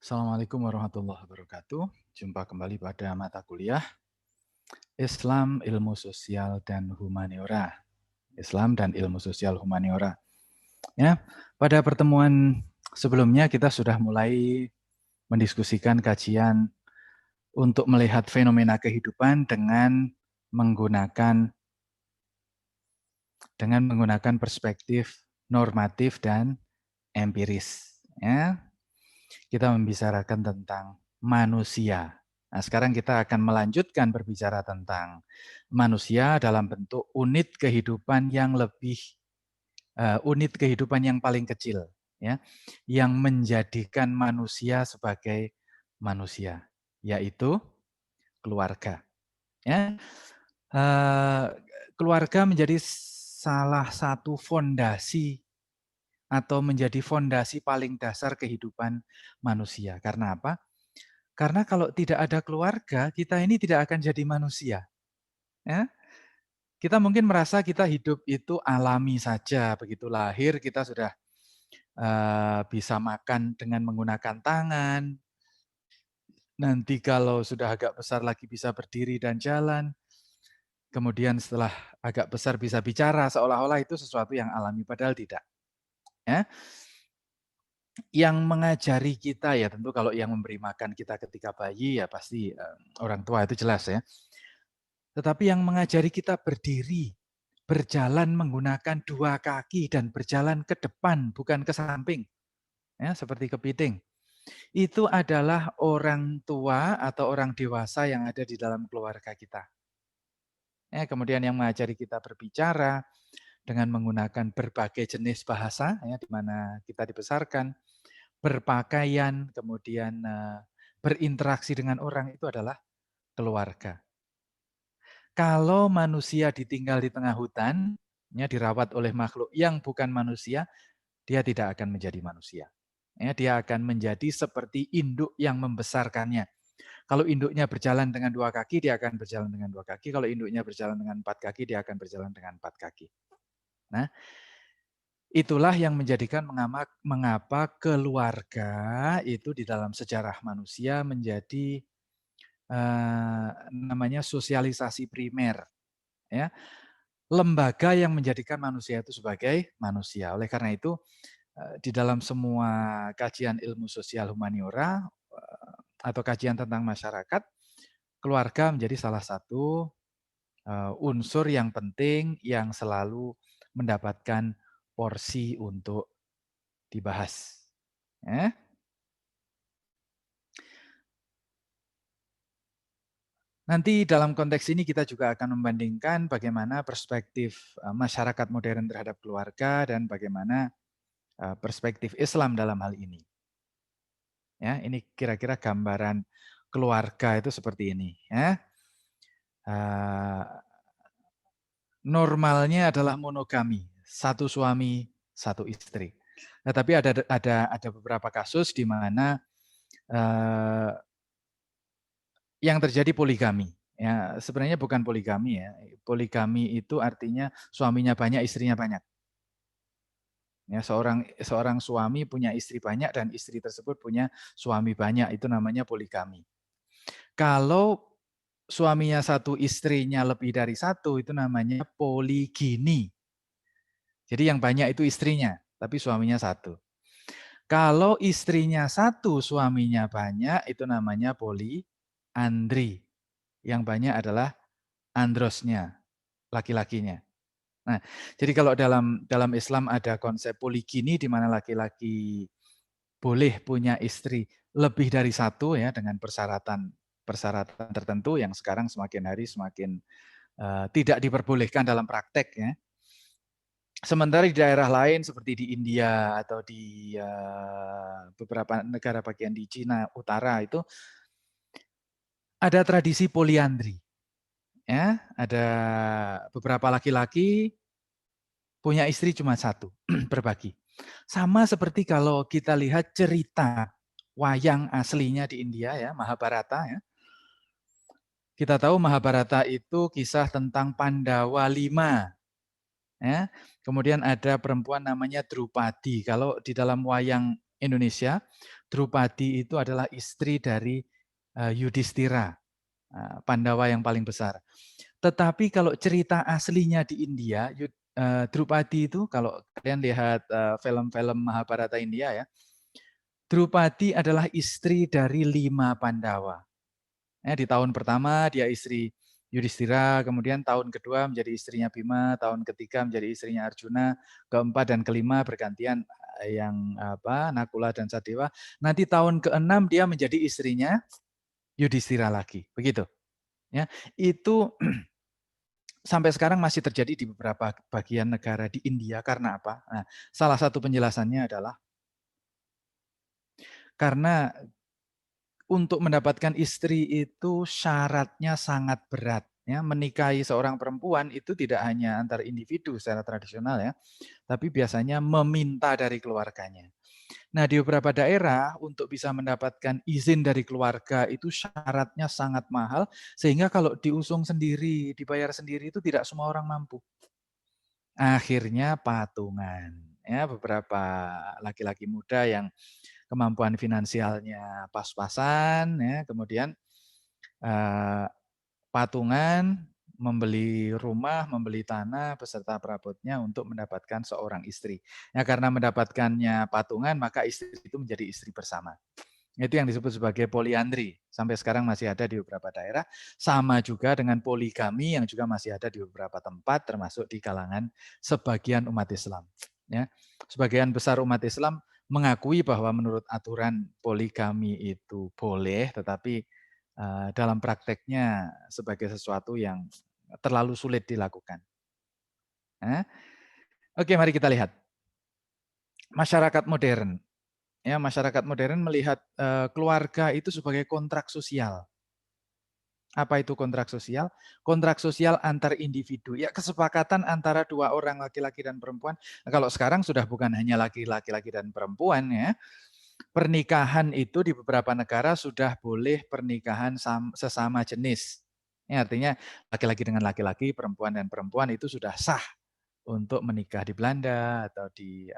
Assalamualaikum warahmatullahi wabarakatuh. Jumpa kembali pada mata kuliah Islam, Ilmu Sosial, dan Humaniora. Islam dan Ilmu Sosial Humaniora. Ya, pada pertemuan sebelumnya kita sudah mulai mendiskusikan kajian untuk melihat fenomena kehidupan dengan menggunakan perspektif normatif dan empiris. Ya, kita membicarakan tentang manusia. Nah, sekarang kita akan melanjutkan berbicara tentang manusia dalam bentuk unit kehidupan yang unit kehidupan yang paling kecil, ya, yang menjadikan manusia sebagai manusia, yaitu keluarga. Ya, keluarga menjadi salah satu fondasi atau menjadi fondasi paling dasar kehidupan manusia. Karena apa? Karena kalau tidak ada keluarga, kita ini tidak akan jadi manusia. Ya. Kita mungkin merasa kita hidup itu alami saja, begitu lahir kita sudah bisa makan dengan menggunakan tangan. Nanti kalau sudah agak besar lagi bisa berdiri dan jalan. Kemudian setelah agak besar bisa bicara, seolah-olah itu sesuatu yang alami, padahal tidak. Ya. Yang mengajari kita ya tentu kalau yang memberi makan kita ketika bayi ya pasti orang tua itu jelas ya. Tetapi yang mengajari kita berdiri, berjalan menggunakan dua kaki dan berjalan ke depan bukan ke samping. Ya, seperti kepiting. Itu adalah orang tua atau orang dewasa yang ada di dalam keluarga kita. Ya, kemudian yang mengajari kita berbicara dengan menggunakan berbagai jenis bahasa ya di mana kita dibesarkan, berpakaian, kemudian berinteraksi dengan orang itu adalah keluarga. Kalau manusia ditinggal di tengah hutan, ya, dirawat oleh makhluk yang bukan manusia, dia tidak akan menjadi manusia. Ya, dia akan menjadi seperti induk yang membesarkannya. Kalau induknya berjalan dengan dua kaki, dia akan berjalan dengan dua kaki. Kalau induknya berjalan dengan empat kaki, dia akan berjalan dengan empat kaki. Nah, itulah yang menjadikan mengapa keluarga itu di dalam sejarah manusia menjadi namanya sosialisasi primer, ya, lembaga yang menjadikan manusia itu sebagai manusia. Oleh karena itu, di dalam semua kajian ilmu sosial humaniora atau kajian tentang masyarakat, keluarga menjadi salah satu unsur yang penting yang selalu mendapatkan porsi untuk dibahas. Ya. Nanti dalam konteks ini kita juga akan membandingkan bagaimana perspektif masyarakat modern terhadap keluarga dan bagaimana perspektif Islam dalam hal ini. Ya, ini kira-kira gambaran keluarga itu seperti ini. Ya. Normalnya adalah monogami, satu suami, satu istri. Nah, tapi ada beberapa kasus di mana yang terjadi poligami. Ya, sebenarnya bukan poligami ya. Poligami itu artinya suaminya banyak, istrinya banyak. Ya, seorang suami punya istri banyak dan istri tersebut punya suami banyak, itu namanya poligami. Kalau suaminya satu, istrinya lebih dari satu, itu namanya poligini. Jadi yang banyak itu istrinya, tapi suaminya satu. Kalau istrinya satu, suaminya banyak, itu namanya poliandri. Yang banyak adalah androsnya, laki-lakinya. Nah, jadi kalau dalam Islam ada konsep poligini di mana laki-laki boleh punya istri lebih dari satu ya dengan persyaratan tertentu yang sekarang semakin hari semakin tidak diperbolehkan dalam praktek ya. Sementara di daerah lain seperti di India atau di beberapa negara bagian di Cina Utara itu ada tradisi poliandri. Ya, ada beberapa laki-laki punya istri cuma satu, berbagi. Sama seperti kalau kita lihat cerita wayang aslinya di India ya, Mahabharata ya. Kita tahu Mahabharata itu kisah tentang Pandawa 5. Ya. Kemudian ada perempuan namanya Drupadi. Kalau di dalam wayang Indonesia, Drupadi itu adalah istri dari Yudhistira, Pandawa yang paling besar. Tetapi kalau cerita aslinya di India, Drupadi itu kalau kalian lihat film-film Mahabharata India ya, Drupadi adalah istri dari 5 Pandawa. Di tahun pertama dia istri Yudhistira, kemudian tahun kedua menjadi istrinya Bima, tahun ketiga menjadi istrinya Arjuna, keempat dan kelima bergantian yang Nakula dan Sadewa. Nanti tahun keenam dia menjadi istrinya Yudhistira lagi, begitu. Ya, itu sampai sekarang masih terjadi di beberapa bagian negara di India karena apa? Nah, salah satu penjelasannya adalah karena untuk mendapatkan istri itu syaratnya sangat berat. Ya, menikahi seorang perempuan itu tidak hanya antar individu secara tradisional ya, tapi biasanya meminta dari keluarganya. Nah, di beberapa daerah untuk bisa mendapatkan izin dari keluarga itu syaratnya sangat mahal, sehingga kalau diusung sendiri, dibayar sendiri itu tidak semua orang mampu. Akhirnya patungan. Ya, beberapa laki-laki muda yang kemampuan finansialnya pas-pasan, ya, kemudian patungan, membeli rumah, membeli tanah beserta perabotnya untuk mendapatkan seorang istri. Ya, karena mendapatkannya patungan, maka istri itu menjadi istri bersama. Itu yang disebut sebagai poliandri. Sampai sekarang masih ada di beberapa daerah. Sama juga dengan poligami yang juga masih ada di beberapa tempat, termasuk di kalangan sebagian umat Islam. Ya, sebagian besar umat Islam mengakui bahwa menurut aturan poligami itu boleh, tetapi dalam prakteknya sebagai sesuatu yang terlalu sulit dilakukan. Oke, mari kita lihat. Masyarakat modern. Ya, masyarakat modern melihat keluarga itu sebagai kontrak sosial. Apa itu kontrak sosial? Kontrak sosial antar individu. Ya, kesepakatan antara dua orang laki-laki dan perempuan. Nah, kalau sekarang sudah bukan hanya laki-laki dan perempuan ya. Pernikahan itu di beberapa negara sudah boleh pernikahan sesama jenis. Ya, artinya laki-laki dengan laki-laki, perempuan dan perempuan itu sudah sah untuk menikah di Belanda atau di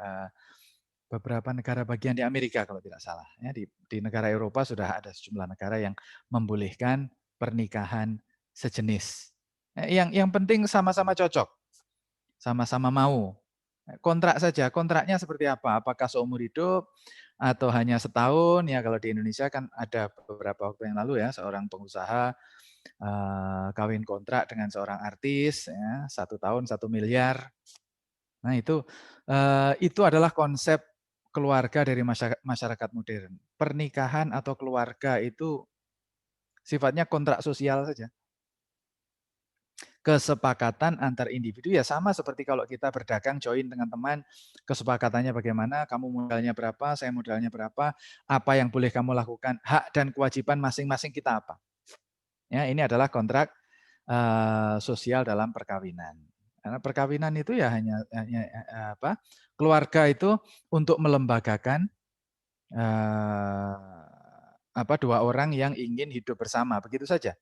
beberapa negara bagian di Amerika kalau tidak salah. Ya, di negara Eropa sudah ada sejumlah negara yang membolehkan pernikahan sejenis. Yang penting sama-sama cocok, sama-sama mau. Kontrak saja, kontraknya seperti apa? Apakah seumur hidup atau hanya setahun? Ya kalau di Indonesia kan ada beberapa waktu yang lalu ya seorang pengusaha kawin kontrak dengan seorang artis, ya, 1 tahun 1 miliar. Nah itu adalah konsep keluarga dari masyarakat modern. Pernikahan atau keluarga itu sifatnya kontrak sosial saja. Kesepakatan antar individu ya sama seperti kalau kita berdagang join dengan teman, kesepakatannya bagaimana, kamu modalnya berapa, saya modalnya berapa, apa yang boleh kamu lakukan, hak dan kewajiban masing-masing kita apa. Ya, ini adalah kontrak sosial dalam perkawinan. Karena perkawinan itu ya hanya keluarga itu untuk melembagakan dua orang yang ingin hidup bersama, begitu saja.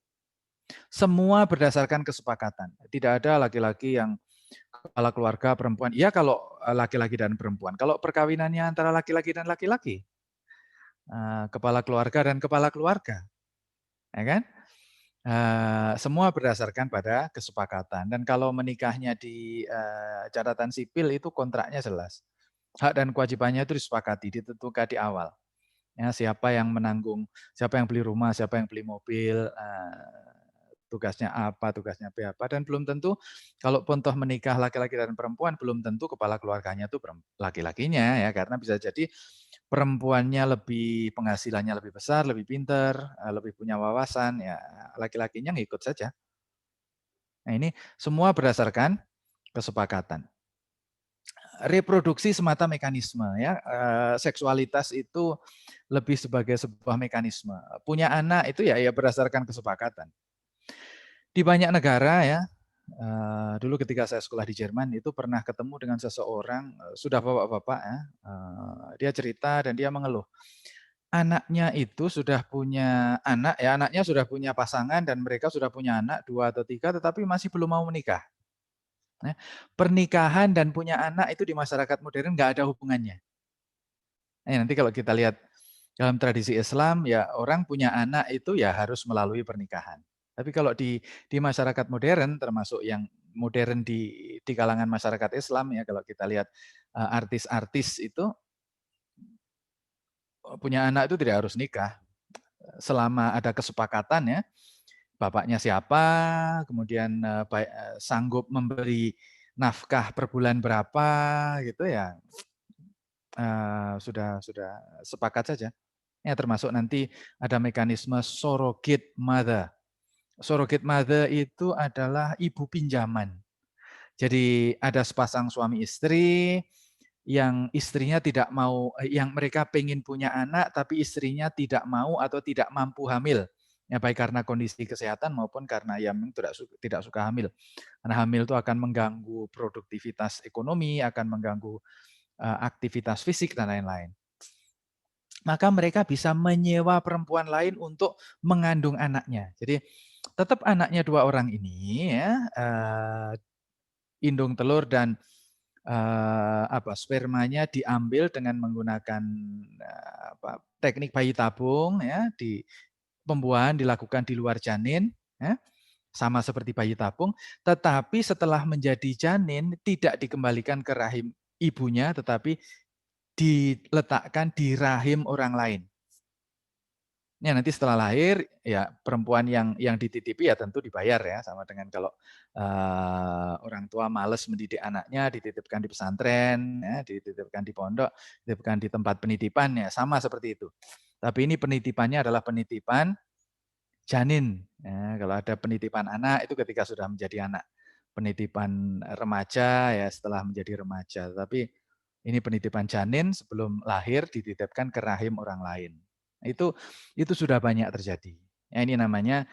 Semua berdasarkan kesepakatan. Tidak ada laki-laki yang kepala keluarga perempuan. Iya kalau laki-laki dan perempuan. Kalau perkawinannya antara laki-laki dan laki-laki, kepala keluarga dan kepala keluarga, ya kan? Semua berdasarkan pada kesepakatan. Dan kalau menikahnya di catatan sipil itu kontraknya jelas. Hak dan kewajibannya itu disepakati, ditentukan di awal. Ya, siapa yang menanggung, siapa yang beli rumah, siapa yang beli mobil, tugasnya apa, tugasnya apa, dan belum tentu kalau pun toh menikah laki-laki dan perempuan, belum tentu kepala keluarganya itu laki-lakinya ya, karena bisa jadi perempuannya lebih penghasilannya lebih besar, lebih pinter, lebih punya wawasan, ya laki-lakinya ngikut saja. Nah ini semua berdasarkan kesepakatan. Reproduksi semata mekanisme ya, seksualitas itu lebih sebagai sebuah mekanisme. Punya anak itu ya berdasarkan kesepakatan. Di banyak negara ya, dulu ketika saya sekolah di Jerman itu pernah ketemu dengan seseorang sudah bapak-bapak ya, dia cerita dan dia mengeluh. Anaknya itu sudah punya anak ya, anaknya sudah punya pasangan dan mereka sudah punya anak 2 atau 3 tetapi masih belum mau menikah. Nah, pernikahan dan punya anak itu di masyarakat modern nggak ada hubungannya. Nanti kalau kita lihat Dalam tradisi Islam ya orang punya anak itu ya harus melalui pernikahan. Tapi kalau di masyarakat modern termasuk yang modern di kalangan masyarakat Islam ya kalau kita lihat artis-artis itu punya anak itu tidak harus nikah. Selama ada kesepakatan ya, bapaknya siapa, kemudian sanggup memberi nafkah per bulan berapa gitu ya, sudah sepakat saja. Ya termasuk nanti ada mekanisme surrogate mother. Surrogate mother itu adalah ibu pinjaman. Jadi ada sepasang suami istri yang istrinya tidak mau, yang mereka pengen punya anak tapi istrinya tidak mau atau tidak mampu hamil. Ya baik karena kondisi kesehatan maupun karena ya memang tidak suka hamil. Karena hamil itu akan mengganggu produktivitas ekonomi, akan mengganggu aktivitas fisik dan lain-lain. Maka mereka bisa menyewa perempuan lain untuk mengandung anaknya. Jadi tetap anaknya 2 orang ini ya, indung telur dan spermanya diambil dengan menggunakan teknik bayi tabung ya, pembuahan dilakukan di luar janin ya, sama seperti bayi tabung, tetapi setelah menjadi janin tidak dikembalikan ke rahim ibunya tetapi diletakkan di rahim orang lain. Ya nanti setelah lahir ya perempuan yang dititipi ya tentu dibayar ya sama dengan kalau orang tua males mendidik anaknya dititipkan di pesantren ya, dititipkan di pondok, dititipkan di tempat penitipan ya sama seperti itu. Tapi ini penitipannya adalah penitipan janin. Ya, kalau ada penitipan anak itu ketika sudah menjadi anak. Penitipan remaja ya setelah menjadi remaja. Tapi ini penitipan janin sebelum lahir dititipkan ke rahim orang lain. Itu sudah banyak terjadi. Ya, ini namanya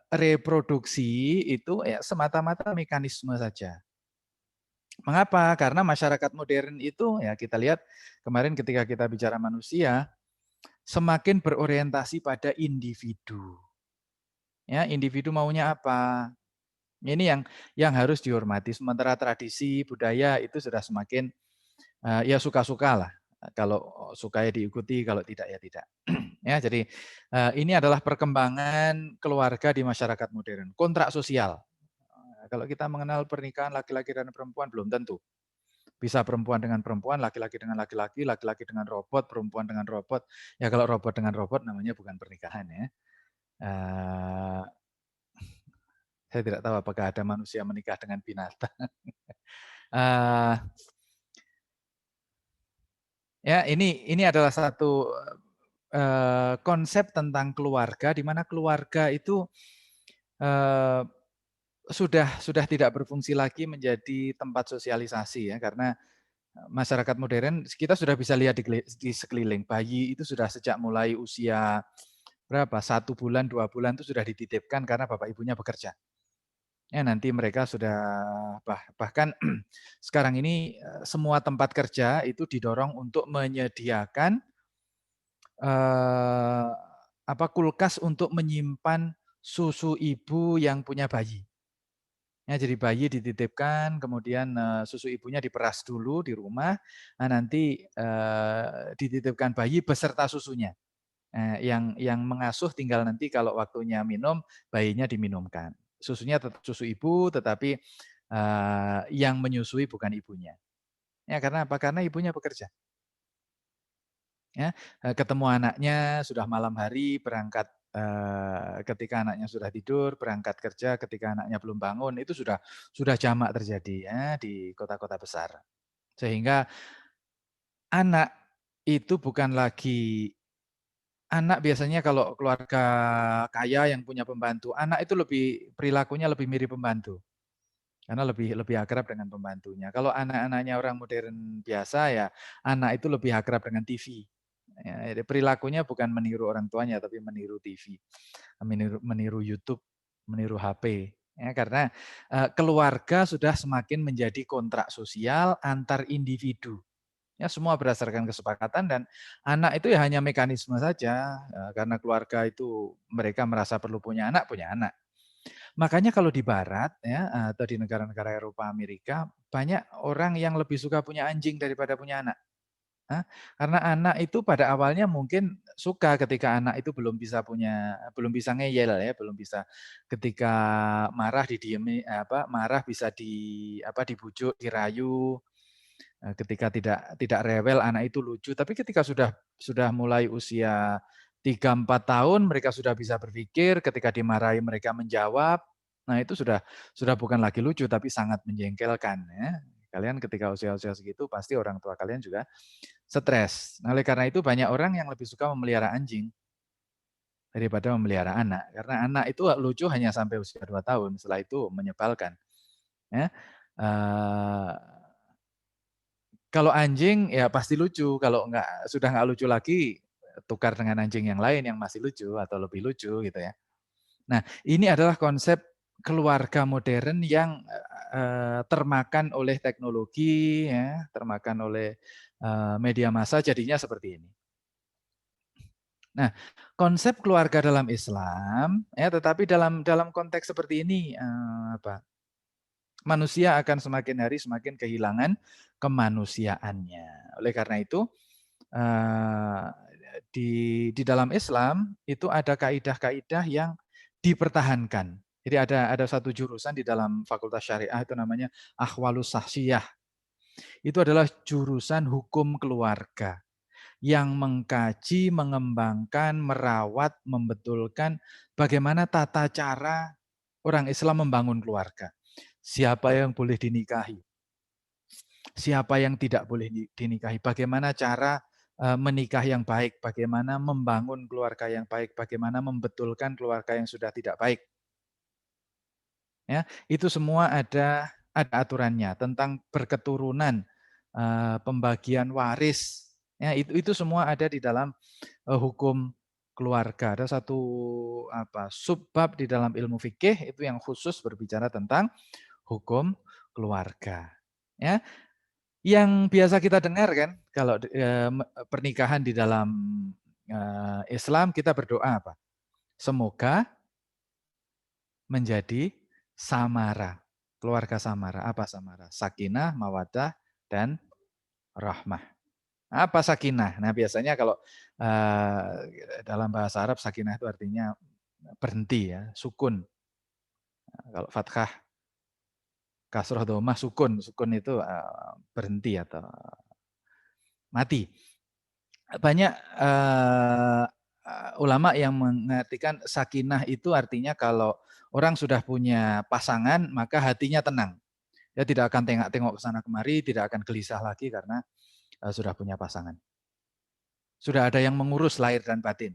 reproduksi itu ya semata-mata mekanisme saja. Mengapa? Karena masyarakat modern itu ya kita lihat kemarin ketika kita bicara manusia semakin berorientasi pada individu. Ya, individu maunya apa? Ini yang harus dihormati. Sementara tradisi budaya itu sudah semakin ya suka-suka lah. Kalau suka ya diikuti, kalau tidak ya tidak. Ya, jadi ini adalah perkembangan keluarga di masyarakat modern. Kontrak sosial. Kalau kita mengenal pernikahan laki-laki dan perempuan belum tentu. Bisa perempuan dengan perempuan, laki-laki dengan laki-laki, laki-laki dengan robot, perempuan dengan robot. Ya kalau robot dengan robot namanya bukan pernikahan ya. Saya tidak tahu apakah ada manusia menikah dengan binatang. Ya ini adalah satu konsep tentang keluarga, di mana keluarga itu sudah tidak berfungsi lagi menjadi tempat sosialisasi ya, karena masyarakat modern kita sudah bisa lihat di sekeliling, bayi itu sudah sejak mulai usia berapa, 1 bulan, 2 bulan itu sudah dititipkan karena bapak ibunya bekerja. Ya nanti mereka sudah bahkan sekarang ini semua tempat kerja itu didorong untuk menyediakan kulkas untuk menyimpan susu ibu yang punya bayi. Ya, jadi bayi dititipkan, kemudian susu ibunya diperas dulu di rumah, nah nanti dititipkan bayi beserta susunya. Yang mengasuh tinggal nanti kalau waktunya minum, bayinya diminumkan. Susunya tetap susu ibu, tetapi yang menyusui bukan ibunya. Ya, karena apa? Karena ibunya bekerja. Ya, ketemu anaknya sudah malam hari, berangkat ketika anaknya sudah tidur, berangkat kerja ketika anaknya belum bangun, itu sudah jamak terjadi ya di kota-kota besar. Sehingga anak itu bukan lagi anak biasanya kalau keluarga kaya yang punya pembantu, anak itu perilakunya lebih mirip pembantu. Karena lebih lebih akrab dengan pembantunya. Kalau anak-anaknya orang modern biasa ya, anak itu lebih akrab dengan TV. Ya, perilakunya bukan meniru orang tuanya, tapi meniru TV, meniru YouTube, meniru HP. Ya, karena keluarga sudah semakin menjadi kontrak sosial antar individu. Ya, semua berdasarkan kesepakatan dan anak itu ya hanya mekanisme saja. Karena keluarga itu mereka merasa perlu punya anak, punya anak. Makanya kalau di barat ya atau di negara-negara Eropa, Amerika, banyak orang yang lebih suka punya anjing daripada punya anak. Karena anak itu pada awalnya mungkin suka ketika anak itu belum bisa ngeyel ya, belum bisa ketika marah didiemi marah bisa dibujuk, dirayu, ketika tidak rewel anak itu lucu, tapi ketika sudah mulai usia 3-4 tahun mereka sudah bisa berpikir, ketika dimarahi mereka menjawab. Nah, itu sudah bukan lagi lucu tapi sangat menjengkelkan ya. Kalian ketika usia-usia segitu pasti orang tua kalian juga stres. Nah, oleh karena itu banyak orang yang lebih suka memelihara anjing daripada memelihara anak. Karena anak itu lucu hanya sampai usia 2 tahun, setelah itu menyebalkan. Ya. Eh, Kalau anjing ya pasti lucu, kalau sudah nggak lucu lagi, tukar dengan anjing yang lain yang masih lucu atau lebih lucu gitu ya. Nah, ini adalah konsep keluarga modern yang termakan oleh teknologi ya, termakan oleh media massa jadinya seperti ini. Nah, konsep keluarga dalam Islam ya, tetapi dalam konteks seperti ini manusia akan semakin hari semakin kehilangan kemanusiaannya. Oleh karena itu eh, di dalam Islam itu ada kaidah-kaidah yang dipertahankan. Jadi ada satu jurusan di dalam Fakultas Syariah itu namanya Ahwalus Sahsiyah. Itu adalah jurusan hukum keluarga yang mengkaji, mengembangkan, merawat, membetulkan bagaimana tata cara orang Islam membangun keluarga. Siapa yang boleh dinikahi, siapa yang tidak boleh dinikahi, bagaimana cara menikah yang baik, bagaimana membangun keluarga yang baik, bagaimana membetulkan keluarga yang sudah tidak baik. Ya, itu semua ada aturannya tentang berketurunan, pembagian waris. Ya, itu semua ada di dalam hukum keluarga. Ada satu subbab di dalam ilmu fikih itu yang khusus berbicara tentang hukum keluarga. Ya, yang biasa kita dengar kan kalau pernikahan di dalam Islam kita berdoa apa? Semoga menjadi samara. Keluarga samara. Apa samara? Sakinah, mawadah, dan rahmah. Apa sakinah? Nah, biasanya kalau dalam bahasa Arab sakinah itu artinya berhenti ya, sukun. Kalau fathah, kasroh, domah, sukun. Sukun itu berhenti atau mati. Banyak ulama yang mengartikan sakinah itu artinya kalau orang sudah punya pasangan, maka hatinya tenang. Dia tidak akan tengok-tengok ke sana kemari, tidak akan gelisah lagi karena sudah punya pasangan. Sudah ada yang mengurus lahir dan batin.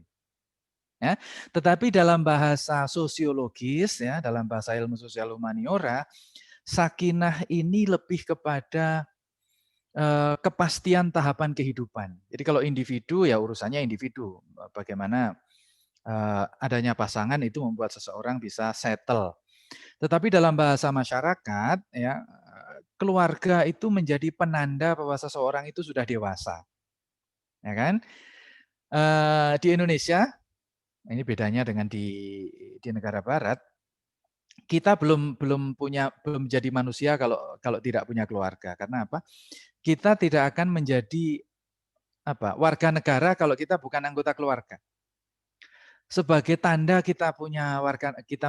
Ya. Tetapi dalam bahasa sosiologis, ya, dalam bahasa ilmu sosial humaniora, sakinah ini lebih kepada kepastian tahapan kehidupan. Jadi kalau individu ya urusannya individu. Bagaimana adanya pasangan itu membuat seseorang bisa settle. Tetapi dalam bahasa masyarakat, ya keluarga itu menjadi penanda bahwa seseorang itu sudah dewasa, ya kan? Di Indonesia, ini bedanya dengan di negara Barat, kita belum jadi manusia kalau tidak punya keluarga. Karena apa? Kita tidak akan menjadi warga negara kalau kita bukan anggota keluarga. Sebagai tanda kita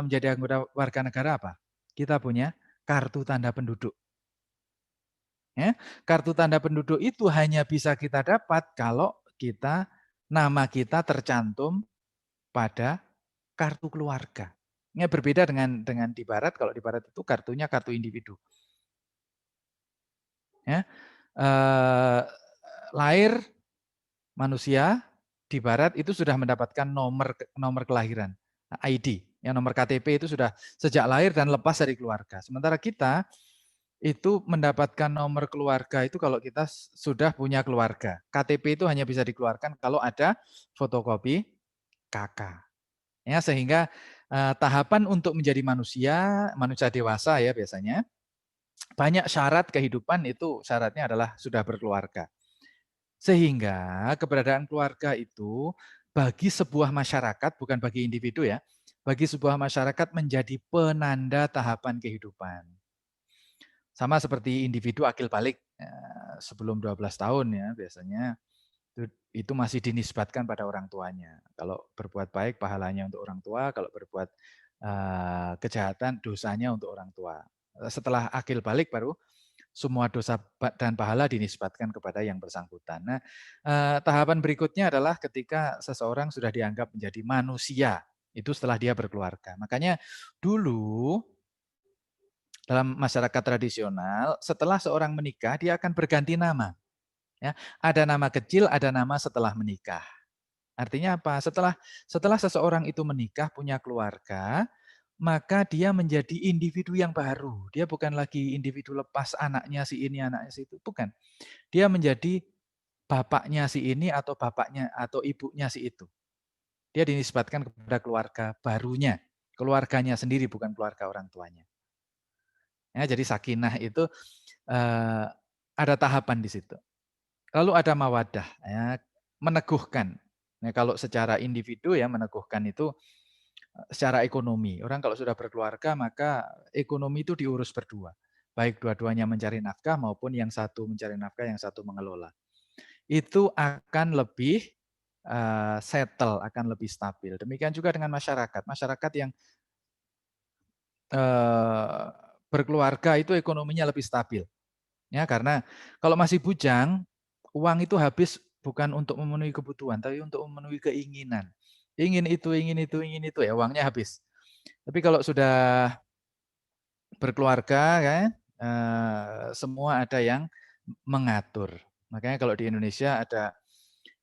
menjadi anggota warga negara apa? Kita punya kartu tanda penduduk. Ya, kartu tanda penduduk itu hanya bisa kita dapat kalau nama kita tercantum pada kartu keluarga. Ini berbeda dengan di Barat. Kalau di Barat itu kartunya kartu individu. Ya, lahir manusia di Barat itu sudah mendapatkan nomor kelahiran, ID. Yang nomor KTP itu sudah sejak lahir dan lepas dari keluarga. Sementara kita itu mendapatkan nomor keluarga itu kalau kita sudah punya keluarga. KTP itu hanya bisa dikeluarkan kalau ada fotokopi KK. Ya, sehingga tahapan untuk menjadi manusia dewasa ya biasanya, banyak syarat kehidupan itu syaratnya adalah sudah berkeluarga. Sehingga keberadaan keluarga itu bagi sebuah masyarakat, bukan bagi individu ya, bagi sebuah masyarakat menjadi penanda tahapan kehidupan. Sama seperti individu akil balik sebelum 12 tahun ya biasanya Itu masih dinisbatkan pada orang tuanya. Kalau berbuat baik pahalanya untuk orang tua, kalau berbuat kejahatan dosanya untuk orang tua. Setelah akil balik baru semua dosa dan pahala dinisbatkan kepada yang bersangkutan. Nah, tahapan berikutnya adalah ketika seseorang sudah dianggap menjadi manusia, itu setelah dia berkeluarga. Makanya dulu dalam masyarakat tradisional, setelah seorang menikah, dia akan berganti nama. Ya, ada nama kecil, ada nama setelah menikah. Artinya apa? Setelah seseorang itu menikah, punya keluarga, maka dia menjadi individu yang baru. Dia bukan lagi individu lepas anaknya si ini, anaknya si itu, bukan. Dia menjadi bapaknya si ini atau bapaknya atau ibunya si itu. Dia dinisbatkan kepada keluarga barunya, keluarganya sendiri bukan keluarga orang tuanya. Ya, jadi sakinah itu ada tahapan di situ. Lalu ada mawadah, ya, meneguhkan. Nah, kalau secara individu ya meneguhkan itu secara ekonomi. Orang kalau sudah berkeluarga maka ekonomi itu diurus berdua. Baik dua-duanya mencari nafkah maupun yang satu mencari nafkah, yang satu mengelola. Itu akan lebih settle, akan lebih stabil. Demikian juga dengan masyarakat. Masyarakat yang berkeluarga itu ekonominya lebih stabil. Ya, karena kalau masih bujang, uang itu habis bukan untuk memenuhi kebutuhan, tapi untuk memenuhi keinginan. Ingin itu, ingin itu, ingin itu, ya uangnya habis. Tapi kalau sudah berkeluarga kan, semua ada yang mengatur. Makanya kalau di Indonesia ada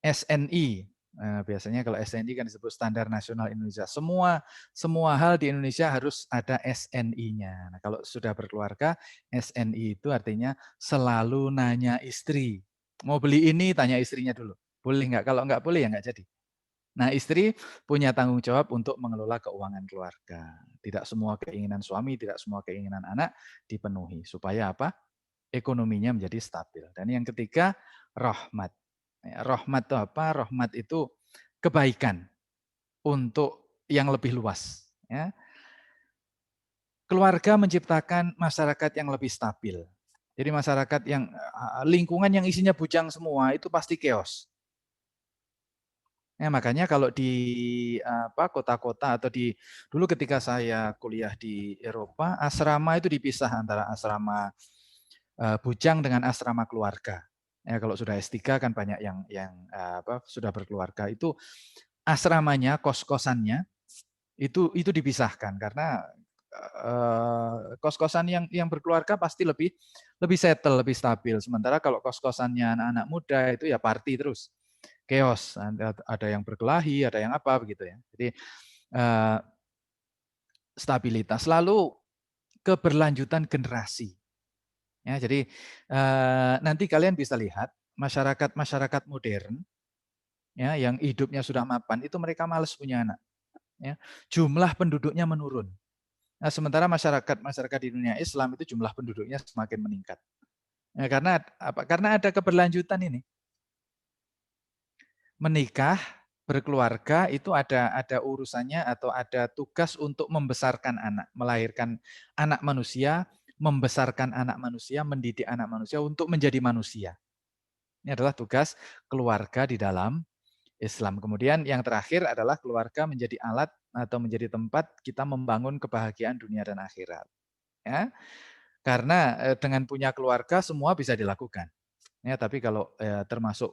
SNI. Biasanya kalau SNI kan disebut Standar Nasional Indonesia. Semua hal di Indonesia harus ada SNI-nya. Nah, kalau sudah berkeluarga, SNI itu artinya selalu nanya istri. Mau beli ini, tanya istrinya dulu. Boleh nggak? Kalau nggak boleh ya nggak jadi. Nah, istri punya tanggung jawab untuk mengelola keuangan keluarga. Tidak semua keinginan suami, tidak semua keinginan anak dipenuhi. Supaya apa? Ekonominya menjadi stabil. Dan yang ketiga, rahmat. Ya, rahmat itu apa? Rahmat itu kebaikan untuk yang lebih luas. Ya. Keluarga menciptakan masyarakat yang lebih stabil. Jadi masyarakat yang lingkungan yang isinya bujang semua itu pasti chaos. Ya, makanya kalau di kota-kota atau di dulu ketika saya kuliah di Eropa, asrama itu dipisah antara asrama bujang dengan asrama keluarga. Ya, kalau sudah S3 kan banyak yang sudah berkeluarga itu asramanya, kos-kosannya itu dipisahkan karena kos-kosan yang berkeluarga pasti lebih settle, lebih stabil. Sementara kalau kos-kosannya anak-anak muda itu ya party terus. Chaos, ada yang berkelahi, ada yang apa begitu ya. Jadi stabilitas. Lalu keberlanjutan generasi. Ya, jadi nanti kalian bisa lihat masyarakat-masyarakat modern ya yang hidupnya sudah mapan itu mereka malas punya anak. Ya. Jumlah penduduknya menurun. Nah, sementara masyarakat di dunia Islam itu jumlah penduduknya semakin meningkat. Ya, karena apa? Karena ada keberlanjutan ini. Menikah, berkeluarga itu ada urusannya atau ada tugas untuk membesarkan anak, melahirkan anak manusia, membesarkan anak manusia, mendidik anak manusia untuk menjadi manusia. Ini adalah tugas keluarga di dalam Islam. Kemudian yang terakhir adalah keluarga menjadi alat atau menjadi tempat kita membangun kebahagiaan dunia dan akhirat. Ya, karena dengan punya keluarga semua bisa dilakukan. Ya, tapi kalau termasuk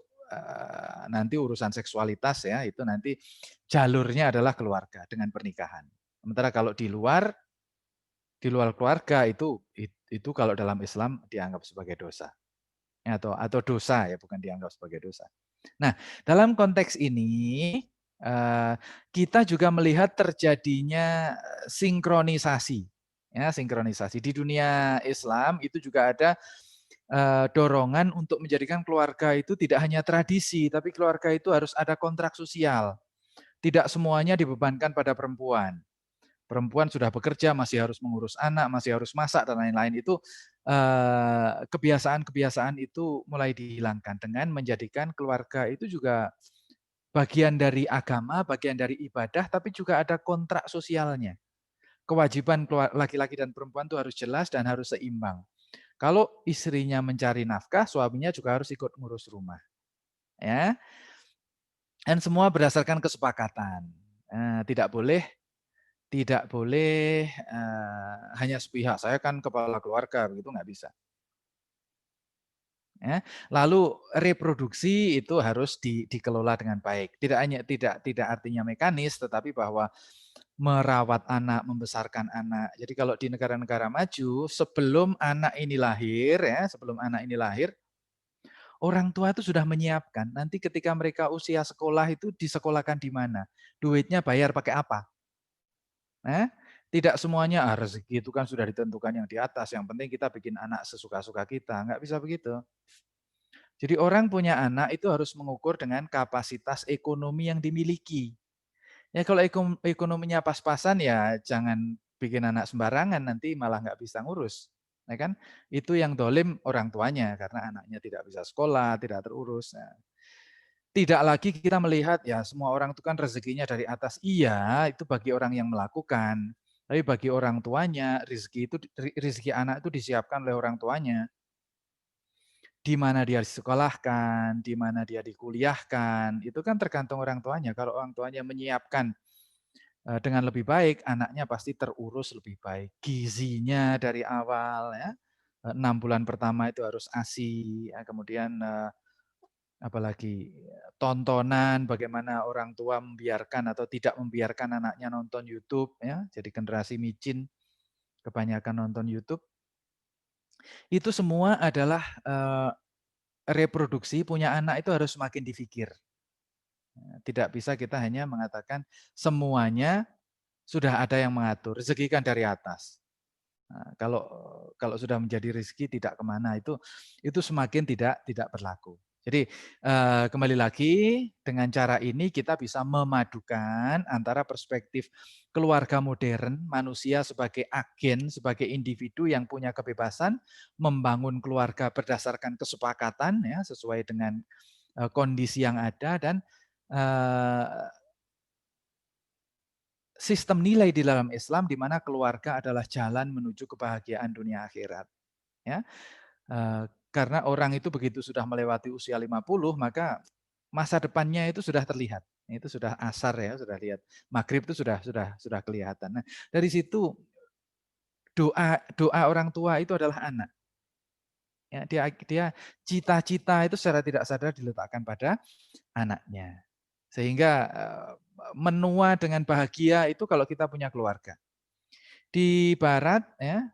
nanti urusan seksualitas ya itu nanti jalurnya adalah keluarga dengan pernikahan. Sementara kalau di luar keluarga itu kalau dalam Islam dianggap sebagai dosa. Ya, atau dosa ya bukan dianggap sebagai dosa. Nah, dalam konteks ini kita juga melihat terjadinya sinkronisasi. Ya, sinkronisasi di dunia Islam itu juga ada dorongan untuk menjadikan keluarga itu tidak hanya tradisi, tapi keluarga itu harus ada kontrak sosial. Tidak semuanya dibebankan pada perempuan. Perempuan sudah bekerja, masih harus mengurus anak, masih harus masak dan lain-lain itu kebiasaan-kebiasaan itu mulai dihilangkan dengan menjadikan keluarga itu juga bagian dari agama, bagian dari ibadah, tapi juga ada kontrak sosialnya. Kewajiban laki-laki dan perempuan itu harus jelas dan harus seimbang. Kalau istrinya mencari nafkah, suaminya juga harus ikut ngurus rumah. ya. Dan semua berdasarkan kesepakatan. Tidak boleh hanya sepihak, saya kan kepala keluarga, begitu nggak bisa. Ya. Lalu reproduksi itu harus dikelola dengan baik. Tidak artinya mekanis, tetapi bahwa merawat anak, membesarkan anak. Jadi kalau di negara-negara maju, sebelum anak ini lahir, orang tua itu sudah menyiapkan. Nanti ketika mereka usia sekolah itu disekolahkan di mana, duitnya bayar pakai apa. Tidak semuanya rezeki itu kan sudah ditentukan yang di atas. Yang penting kita bikin anak sesuka-suka kita. Nggak bisa begitu. Jadi orang punya anak itu harus mengukur dengan kapasitas ekonomi yang dimiliki. Ya kalau ekonominya pas-pasan ya jangan bikin anak sembarangan, nanti malah nggak bisa ngurus. Ya kan? Itu yang dolim orang tuanya karena anaknya tidak bisa sekolah, tidak terurus. Nah, tidak lagi kita melihat ya semua orang itu kan rezekinya dari atas. Iya, itu bagi orang yang melakukan. Tapi bagi orang tuanya, rezeki anak itu disiapkan oleh orang tuanya. Di mana dia disekolahkan, di mana dia dikuliahkan, itu kan tergantung orang tuanya. Kalau orang tuanya menyiapkan dengan lebih baik, anaknya pasti terurus lebih baik. Gizinya dari awal ya, 6 bulan pertama itu harus ASI, ya, kemudian apalagi tontonan bagaimana orang tua membiarkan atau tidak membiarkan anaknya nonton YouTube ya, jadi generasi micin kebanyakan nonton YouTube. Itu semua adalah reproduksi punya anak itu harus semakin difikir. Tidak bisa kita hanya mengatakan semuanya sudah ada yang mengatur, rezeki kan dari atas. Nah, kalau sudah menjadi rezeki tidak kemana itu semakin tidak berlaku. Jadi kembali lagi dengan cara ini kita bisa memadukan antara perspektif keluarga modern, manusia sebagai agen, sebagai individu yang punya kebebasan membangun keluarga berdasarkan kesepakatan ya sesuai dengan kondisi yang ada dan eh, sistem nilai di dalam Islam di mana keluarga adalah jalan menuju kebahagiaan dunia akhirat. Ya, karena orang itu begitu sudah melewati usia 50 maka masa depannya itu sudah terlihat. Itu sudah asar ya, sudah lihat. Maghrib itu sudah kelihatan. Nah, dari situ doa doa orang tua itu adalah anak. Ya, dia cita-cita itu secara tidak sadar diletakkan pada anaknya. Sehingga menua dengan bahagia itu kalau kita punya keluarga. Di barat ya,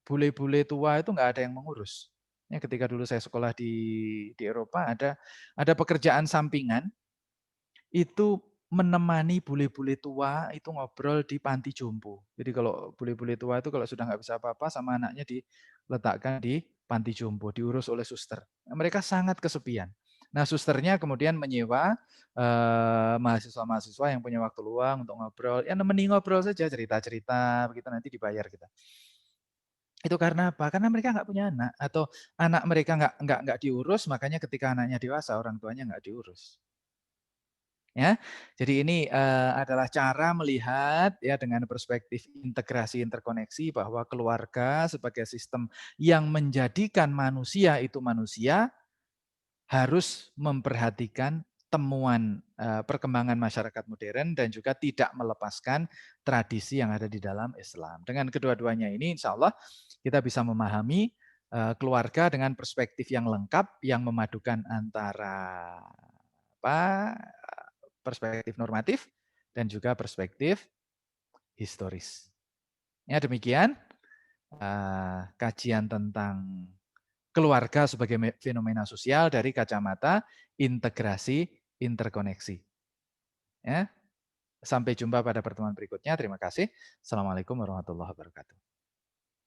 bule-bule tua itu nggak ada yang mengurus. Ya, ketika dulu saya sekolah di Eropa ada pekerjaan sampingan, itu menemani bule-bule tua itu ngobrol di panti jompo. Jadi kalau bule-bule tua itu kalau sudah nggak bisa apa-apa sama anaknya diletakkan di panti jompo, diurus oleh suster. Mereka sangat kesepian. Nah, susternya kemudian menyewa mahasiswa-mahasiswa yang punya waktu luang untuk ngobrol. Ya nemeni ngobrol saja, cerita-cerita, begitu nanti dibayar kita. Itu karena apa? Karena mereka nggak punya anak atau anak mereka nggak diurus, makanya ketika anaknya dewasa orang tuanya nggak diurus. Ya, jadi ini adalah cara melihat ya dengan perspektif integrasi interkoneksi bahwa keluarga sebagai sistem yang menjadikan manusia itu manusia harus memperhatikan temuan perkembangan masyarakat modern dan juga tidak melepaskan tradisi yang ada di dalam Islam. Dengan kedua-duanya ini insya Allah kita bisa memahami keluarga dengan perspektif yang lengkap yang memadukan antara apa perspektif normatif dan juga perspektif historis. Ya demikian kajian tentang keluarga sebagai fenomena sosial dari kacamata integrasi interkoneksi. Ya, sampai jumpa pada pertemuan berikutnya. Terima kasih. Assalamualaikum warahmatullahi wabarakatuh.